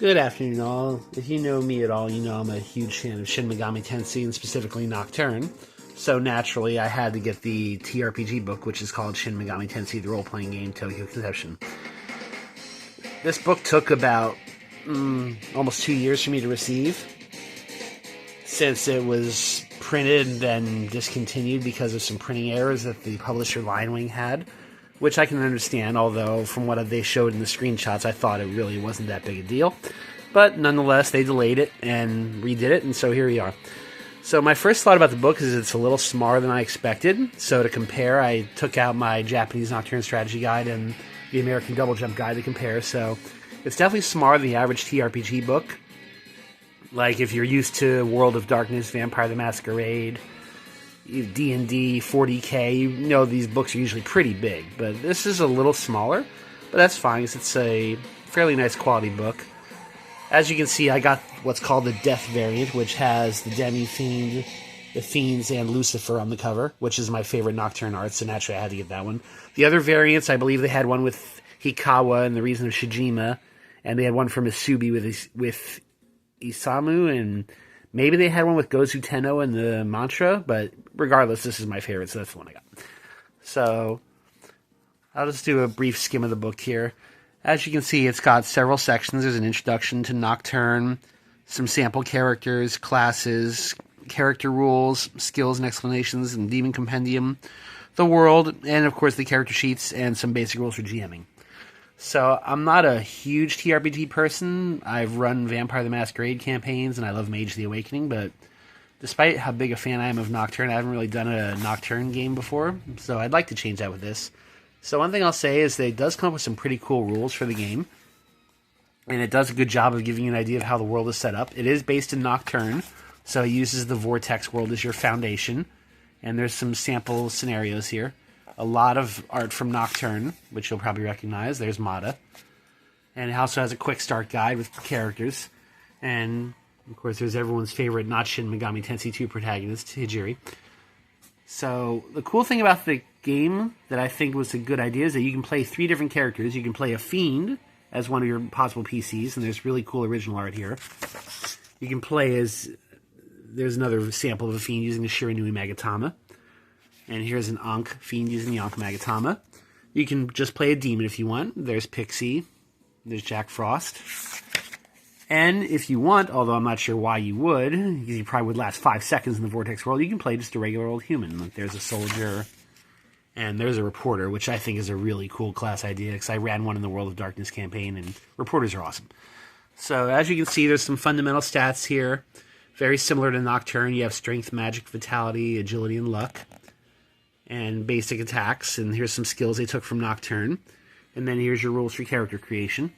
Good afternoon, all. If you know me at all, you know I'm a huge fan of Shin Megami Tensei and specifically Nocturne. So naturally, I had to get the TRPG book, which is called Shin Megami Tensei, the role-playing game Tokyo Conception. This book took about almost 2 years for me to receive, since it was printed and then discontinued because of some printing errors that the publisher LionWing had, which I can understand, although from what they showed in the screenshots, I thought it really wasn't that big a deal. But nonetheless, they delayed it and redid it, and so here we are. So my first thought about the book is it's a little smaller than I expected. So to compare, I took out my Japanese Nocturne strategy guide and the American Double Jump guide to compare. So it's definitely smaller than the average TRPG book. Like if you're used to World of Darkness, Vampire the Masquerade, D&D, 40K, you know these books are usually pretty big. But this is a little smaller, but that's fine because it's a fairly nice quality book. As you can see, I got what's called the Death variant, which has the Demi-Fiend, the Fiends, and Lucifer on the cover, which is my favorite Nocturne art, so naturally I had to get that one. The other variants, I believe they had one with Hikawa and the Reason of Shijima, and they had one from Misubi with Isamu, and maybe they had one with Gozu Tenno and the Mantra, but regardless, this is my favorite, so that's the one I got. So, I'll just do a brief skim of the book here. As you can see, it's got several sections. There's an introduction to Nocturne, some sample characters, classes, character rules, skills and explanations, and Demon Compendium, the world, and of course the character sheets, and some basic rules for GMing. So, I'm not a huge TRPG person. I've run Vampire the Masquerade campaigns, and I love Mage the Awakening, but despite how big a fan I am of Nocturne, I haven't really done a Nocturne game before, so I'd like to change that with this. So one thing I'll say is that it does come up with some pretty cool rules for the game, and it does a good job of giving you an idea of how the world is set up. It is based in Nocturne, so it uses the Vortex world as your foundation, and there's some sample scenarios here. A lot of art from Nocturne, which you'll probably recognize. There's Mata. And it also has a quick start guide with characters. And, of course, there's everyone's favorite not Shin Megami Tensei 2 protagonist, Hijiri. So, the cool thing about the game that I think was a good idea is that you can play 3 different characters. You can play a Fiend as one of your possible PCs, and there's really cool original art here. You can play as... There's another sample of a Fiend using the Shiranui Magatama. And here's an Ankh Fiend using the Ankh Magatama. You can just play a demon if you want. There's Pixie. There's Jack Frost. And if you want, although I'm not sure why you would, because you probably would last 5 seconds in the Vortex world, you can play just a regular old human. Like there's a soldier, and there's a reporter, which I think is a really cool class idea, because I ran one in the World of Darkness campaign, and reporters are awesome. So as you can see, there's some fundamental stats here. Very similar to Nocturne. You have strength, magic, vitality, agility, and luck. And basic attacks. And here's some skills they took from Nocturne. And then here's your rules for character creation.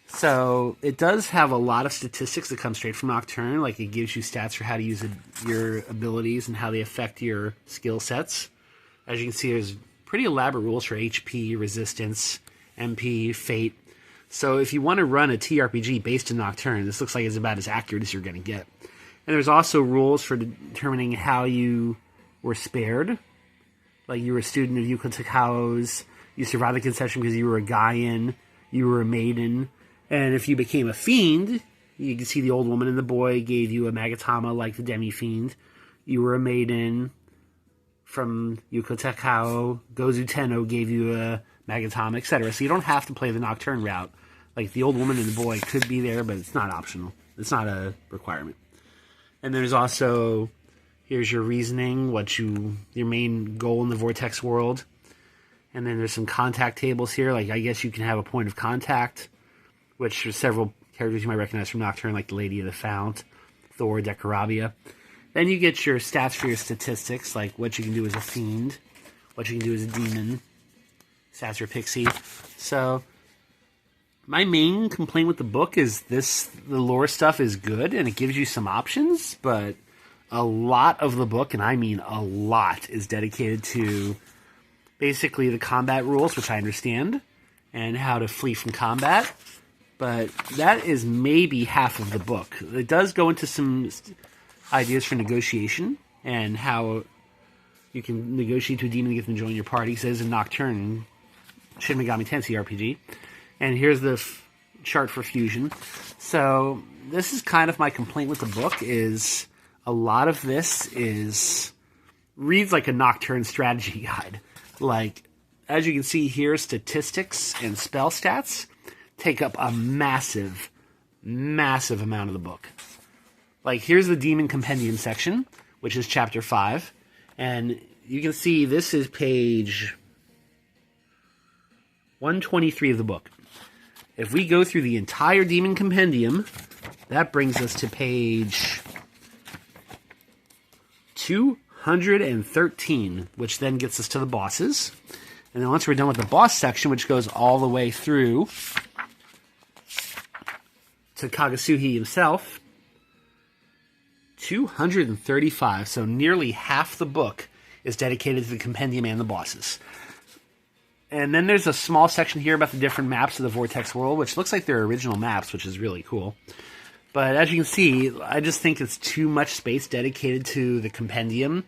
So, it does have a lot of statistics that come straight from Nocturne, like it gives you stats for how to use your abilities and how they affect your skill sets. As you can see, there's pretty elaborate rules for HP, resistance, MP, fate. So, if you want to run a TRPG based in Nocturne, this looks like it's about as accurate as you're going to get. And there's also rules for determining how you were spared. Like, you were a student of Yuko Takao's, you survived the conception because you were a Gaian, you were a maiden. And if you became a fiend, you can see the old woman and the boy gave you a Magatama like the Demi-Fiend. You were a maiden from Yuko Takao. Gozu Tenno gave you a Magatama, etc. So you don't have to play the Nocturne route. Like the old woman and the boy could be there, but it's not optional. It's not a requirement. And there's also, here's your reasoning, your main goal in the Vortex world. And then there's some contact tables here. Like I guess you can have a point of contact, which are several characters you might recognize from Nocturne, like the Lady of the Fount, Thor, Decorabia. Then you get your stats for your statistics, like what you can do as a fiend, what you can do as a demon, stats for Pixie. So, my main complaint with the book is the lore stuff is good, and it gives you some options, but a lot of the book, and I mean a lot, is dedicated to basically the combat rules, which I understand, and how to flee from combat. But that is maybe half of the book. It does go into some ideas for negotiation and how you can negotiate to a demon to get them to join your party. It says in Nocturne, Shin Megami Tensei RPG. And here's the chart for fusion. So this is kind of my complaint with the book, is a lot of this reads like a Nocturne strategy guide. Like, as you can see here, statistics and spell stats take up a massive, massive amount of the book. Like, here's the Demon Compendium section, which is chapter 5. And you can see this is page 123 of the book. If we go through the entire Demon Compendium, that brings us to page 213, which then gets us to the bosses. And then once we're done with the boss section, which goes all the way through to Kagasuhi himself, 235. So nearly half the book is dedicated to the compendium and the bosses. And then there's a small section here about the different maps of the Vortex world, which looks like they're original maps, which is really cool. But as you can see, I just think it's too much space dedicated to the compendium.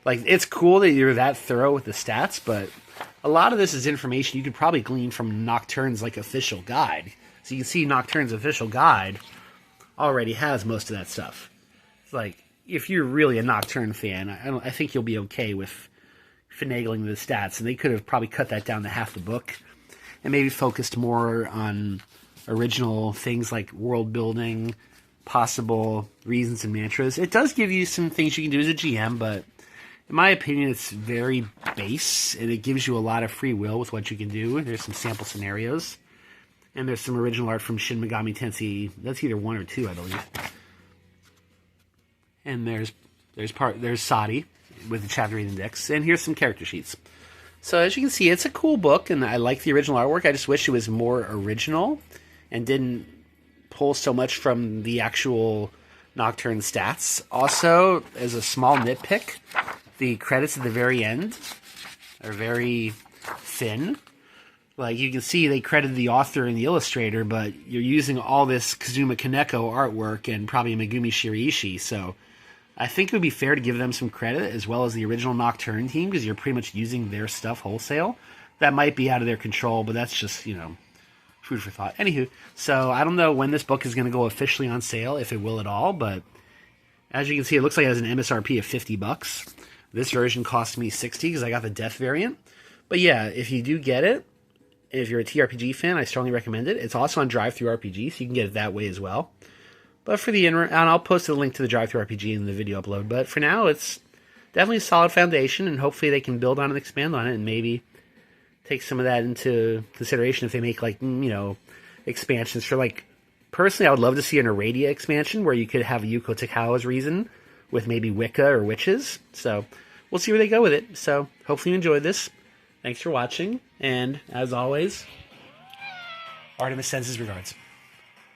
Like, it's cool that you're that thorough with the stats, but a lot of this is information you could probably glean from Nocturne's, like, official guide. So you can see Nocturne's official guide already has most of that stuff. It's like, if you're really a Nocturne fan, I think you'll be okay with finagling the stats. And they could have probably cut that down to half the book and maybe focused more on original things like world building, possible reasons and mantras. It does give you some things you can do as a GM, but in my opinion, it's very base, and it gives you a lot of free will with what you can do. There's some sample scenarios, and there's some original art from Shin Megami Tensei. That's either 1 or 2, I believe. And there's Sadi with the chapter 8 index, and here's some character sheets. So as you can see, it's a cool book, and I like the original artwork. I just wish it was more original and didn't pull so much from the actual Nocturne stats. Also, as a small nitpick, the credits at the very end are very thin. Like, you can see they credited the author and the illustrator, but you're using all this Kazuma Kaneko artwork and probably Megumi Shiraishi, so I think it would be fair to give them some credit, as well as the original Nocturne team, because you're pretty much using their stuff wholesale. That might be out of their control, but that's just, food for thought. Anywho, so I don't know when this book is going to go officially on sale, if it will at all, but as you can see, it looks like it has an MSRP of $50. This version cost me $60 because I got the Death variant. But yeah, if you do get it, if you're a TRPG fan, I strongly recommend it. It's also on DriveThruRPG, so you can get it that way as well. But for the and I'll post a link to the DriveThruRPG in the video upload. But for now, it's definitely a solid foundation, and hopefully they can build on and expand on it, and maybe take some of that into consideration if they make, like, expansions for, like, personally, I would love to see an Aradia expansion where you could have Yuko Takawa's reason with maybe Wicca or witches. So we'll see where they go with it. So hopefully you enjoyed this. Thanks for watching, and as always, Artemis sends his regards.